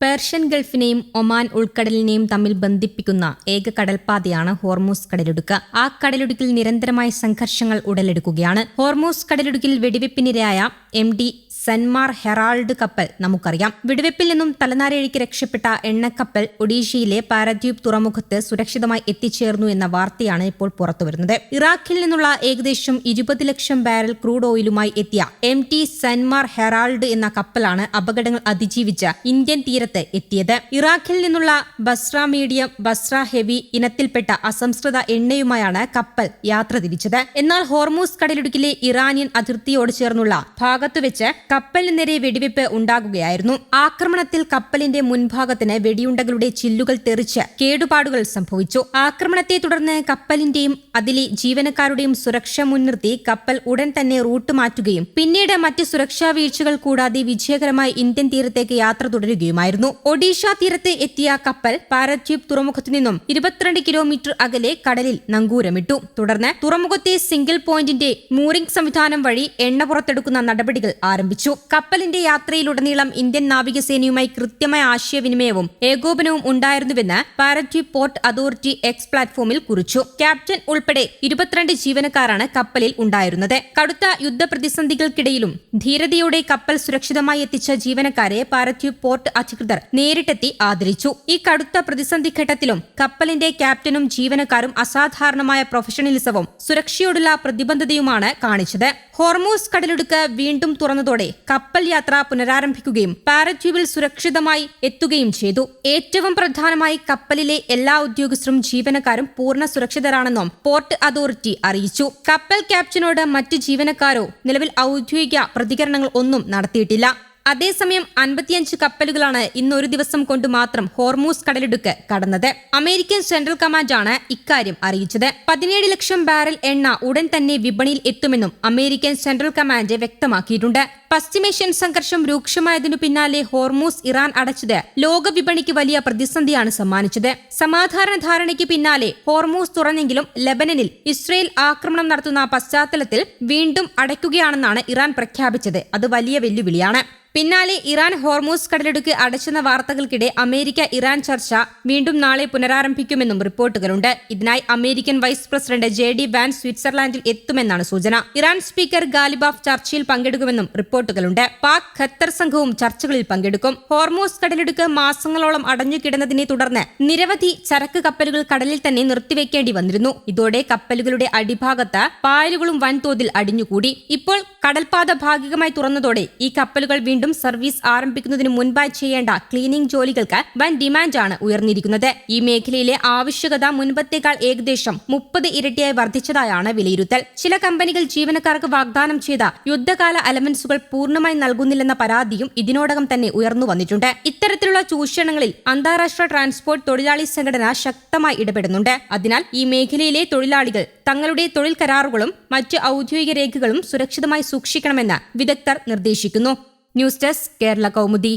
Persian ഗൾഫിനെയും Oman ഉൾക്കടലിനെയും തമ്മിൽ ബന്ധിപ്പിക്കുന്ന ഏക കടൽപ്പാതയാണ് ഹോർമൂസ് കടലിടുക്ക്. ആ കടലിടുക്കിൽ നിരന്തരമായ സംഘർഷങ്ങൾ ഉടലെടുക്കുകയാണ്. ഹോർമൂസ് കടലിടുക്കിൽ വെടിവെപ്പിനിരയായ MT സൻമാർ ഹെറാൾഡ് കപ്പൽ നമുക്കറിയാം. വെടിവെപ്പിൽ നിന്നും തലനാരിഴയ്ക്ക് രക്ഷപ്പെട്ട എണ്ണക്കപ്പൽ ഒഡീഷയിലെ പാരദ്വീപ് തുറമുഖത്ത് സുരക്ഷിതമായി എത്തിച്ചേർന്നു എന്ന വാർത്തയാണ് ഇപ്പോൾ പുറത്തുവരുന്നത്. ഇറാഖിൽ നിന്നുള്ള ഏകദേശം 20 ലക്ഷം ബാരൽ ക്രൂഡ് ഓയിലുമായി എത്തിയ MT സൻമാർ ഹെറാൾഡ് എന്ന കപ്പലാണ് അപകടങ്ങൾ അതിജീവിച്ച് ഇന്ത്യൻ തീരത്ത് എത്തിയത്. ഇറാഖിൽ നിന്നുള്ള ബസ്ര മീഡിയം, ബസ്ര ഹെവി ഇനത്തിൽപ്പെട്ട അസംസ്കൃത എണ്ണയുമായാണ് കപ്പൽ യാത്ര തിരിച്ചത്. എന്നാൽ ഹോർമൂസ് കടലിടുക്കിലെ ഇറാനിയൻ അതിർത്തിയോട് ചേർന്നുള്ള ഭാഗത്തുവെച്ച് കപ്പലിന് നേരെ വെടിവെപ്പ് ഉണ്ടാകുകയായിരുന്നു. ആക്രമണത്തിൽ കപ്പലിന്റെ മുൻഭാഗത്തിന് വെടിയുണ്ടകളുടെ ചില്ലുകൾ തെറിച്ച് കേടുപാടുകൾ സംഭവിച്ചു. ആക്രമണത്തെ തുടർന്ന് കപ്പലിന്റെയും അതിലെ ജീവനക്കാരുടെയും സുരക്ഷ മുൻനിർത്തി കപ്പൽ ഉടൻ തന്നെ റൂട്ട് മാറ്റുകയും പിന്നീട് മറ്റ് സുരക്ഷാ വീഴ്ചകൾ കൂടാതെ വിജയകരമായി ഇന്ത്യൻ തീരത്തേക്ക് യാത്ര തുടരുകയുമായിരുന്നു. ഒഡീഷ തീരത്ത് എത്തിയ കപ്പൽ പാരദ്വീപ് തുറമുഖത്തു നിന്നും 22 കിലോമീറ്റർ അകലെ കടലിൽ നങ്കൂരമിട്ടു. തുടർന്ന് തുറമുഖത്തെ സിംഗിൾ പോയിന്റിന്റെ മൂറിംഗ് സംവിധാനം വഴി എണ്ണ പുറത്തെടുക്കുന്ന നടപടികൾ ആരംഭിച്ചു. കപ്പലിന്റെ യാത്രയിലുടനീളം ഇന്ത്യൻ നാവികസേനയുമായി കൃത്യമായ ആശയവിനിമയവും ഏകോപനവും ഉണ്ടായിരുന്നുവെന്ന് പാരദ്വീപ് പോർട്ട് അതോറിറ്റി എക്സ് പ്ലാറ്റ്ഫോമിൽ കുറിച്ചു. ക്യാപ്റ്റൻ ഉൾപ്പെടെ 22 ജീവനക്കാരാണ് കപ്പലിൽ ഉണ്ടായിരുന്നത്. കടുത്ത യുദ്ധപ്രതിസന്ധികൾക്കിടയിലും ധീരതയോടെ കപ്പൽ സുരക്ഷിതമായി എത്തിച്ച ജീവനക്കാരെ പാരദ്വീപ് പോർട്ട് അധികൃതർ നേരിട്ടെത്തി ആദരിച്ചു. ഈ കടുത്ത പ്രതിസന്ധി ഘട്ടത്തിലും കപ്പലിന്റെ ക്യാപ്റ്റനും ജീവനക്കാരും അസാധാരണമായ പ്രൊഫഷണലിസവും സുരക്ഷയോടുള്ള പ്രതിബദ്ധതയുമാണ് കാണിച്ചത്. ഹോർമൂസ് കടലിടുക്ക് വീണ്ടും തുറന്നതോടെ കപ്പൽ യാത്ര പുനരാരംഭിക്കുകയും പാരദ്വീപിൽ സുരക്ഷിതമായി എത്തുകയും ചെയ്തു. ഏറ്റവും പ്രധാനമായി കപ്പലിലെ എല്ലാ ഉദ്യോഗസ്ഥരും ജീവനക്കാരും പൂർണ്ണ സുരക്ഷിതരാണെന്നും പോർട്ട് അതോറിറ്റി അറിയിച്ചു. കപ്പൽ ക്യാപ്റ്റനോട് മറ്റ് ജീവനക്കാരോ നിലവിൽ ഔദ്യോഗിക പ്രതികരണങ്ങൾ ഒന്നും നടത്തിയിട്ടില്ല. അതേസമയം 55 കപ്പലുകളാണ് ഇന്ന് ഒരു ദിവസം കൊണ്ട് മാത്രം ഹോർമൂസ് കടലിടുക്ക് കടന്നത്. അമേരിക്കൻ സെൻട്രൽ കമാൻഡാണ് ഇക്കാര്യം അറിയിച്ചത്. 17 ലക്ഷം ബാരൽ എണ്ണ ഉടൻ തന്നെ വിപണിയിൽ എത്തുമെന്നും അമേരിക്കൻ സെൻട്രൽ കമാൻഡ് വ്യക്തമാക്കിയിട്ടുണ്ട്. പശ്ചിമേഷ്യൻ സംഘർഷം രൂക്ഷമായതിനു പിന്നാലെ ഹോർമൂസ് ഇറാൻ അടച്ചത് ലോക വിപണിക്ക് വലിയ പ്രതിസന്ധിയാണ് സമ്മാനിച്ചത്. സമാധാന ധാരണയ്ക്ക് പിന്നാലെ ഹോർമൂസ് തുറന്നെങ്കിലും ലെബനനിൽ ഇസ്രയേൽ ആക്രമണം നടത്തുന്ന പശ്ചാത്തലത്തിൽ വീണ്ടും അടയ്ക്കുകയാണെന്നാണ് ഇറാൻ പ്രഖ്യാപിച്ചത്. അത് വലിയ വെല്ലുവിളിയാണ്. പിന്നാലെ ഇറാൻ ഹോർമൂസ് കടലിടുക്ക് അടച്ചെന്ന വാർത്തകൾക്കിടെ അമേരിക്ക ഇറാൻ ചർച്ച വീണ്ടും നാളെ പുനരാരംഭിക്കുമെന്നും റിപ്പോർട്ടുകളുണ്ട്. ഇതിനായി American vice president JD Vance സ്വിറ്റ്സർലാൻഡിൽ എത്തുമെന്നാണ് സൂചന. ഇറാൻ സ്പീക്കർ ഗാലിബാഫ് ചർച്ചയിൽ പങ്കെടുക്കുമെന്നും റിപ്പോർട്ടുകളുണ്ട്. പാക്, ഖത്തർ സംഘവും ചർച്ചകളിൽ പങ്കെടുക്കും. ഹോർമൂസ് കടലിടുക്ക് മാസങ്ങളോളം അടഞ്ഞുകിടന്നതിനെ തുടർന്ന് നിരവധി ചരക്ക് കപ്പലുകൾ കടലിൽ തന്നെ നിർത്തിവെക്കേണ്ടി വന്നിരുന്നു. ഇതോടെ കപ്പലുകളുടെ അടിഭാഗത്ത് പായലുകളും വൻതോതിൽ അടിഞ്ഞുകൂടി. ഇപ്പോൾ കടൽപാത ഭാഗികമായി തുറന്നതോടെ ഈ കപ്പലുകൾ വീണ്ടും സർവീസ് ആരംഭിക്കുന്നതിന് മുൻപായി ചെയ്യേണ്ട ക്ലീനിംഗ് ജോലികൾക്ക് വൻ ഡിമാൻഡാണ് ഉയർന്നിരിക്കുന്നത്. ഈ മേഖലയിലെ ആവശ്യകത മുൻപത്തേക്കാൾ ഏകദേശം 30 ഇരട്ടിയായി വർദ്ധിച്ചതായാണ് വിലയിരുത്തൽ. ചില കമ്പനികൾ ജീവനക്കാർക്ക് വാഗ്ദാനം ചെയ്ത യുദ്ധകാല അലവൻസുകൾ പൂർണ്ണമായി നൽകുന്നില്ലെന്ന പരാതിയും ഇതിനോടകം തന്നെ ഉയർന്നു വന്നിട്ടുണ്ട്. ഇത്തരത്തിലുള്ള ചൂഷണങ്ങളിൽ അന്താരാഷ്ട്ര ട്രാൻസ്പോർട്ട് തൊഴിലാളി സംഘടന ശക്തമായി ഇടപെടുന്നുണ്ട്. അതിനാൽ ഈ മേഖലയിലെ തൊഴിലാളികൾ തങ്ങളുടെ തൊഴിൽ കരാറുകളും മറ്റ് ഔദ്യോഗിക രേഖകളും സുരക്ഷിതമായി സൂക്ഷിക്കണമെന്ന് വിദഗ്ധർ നിർദ്ദേശിക്കുന്നു. News desk Kerala Kaumudi.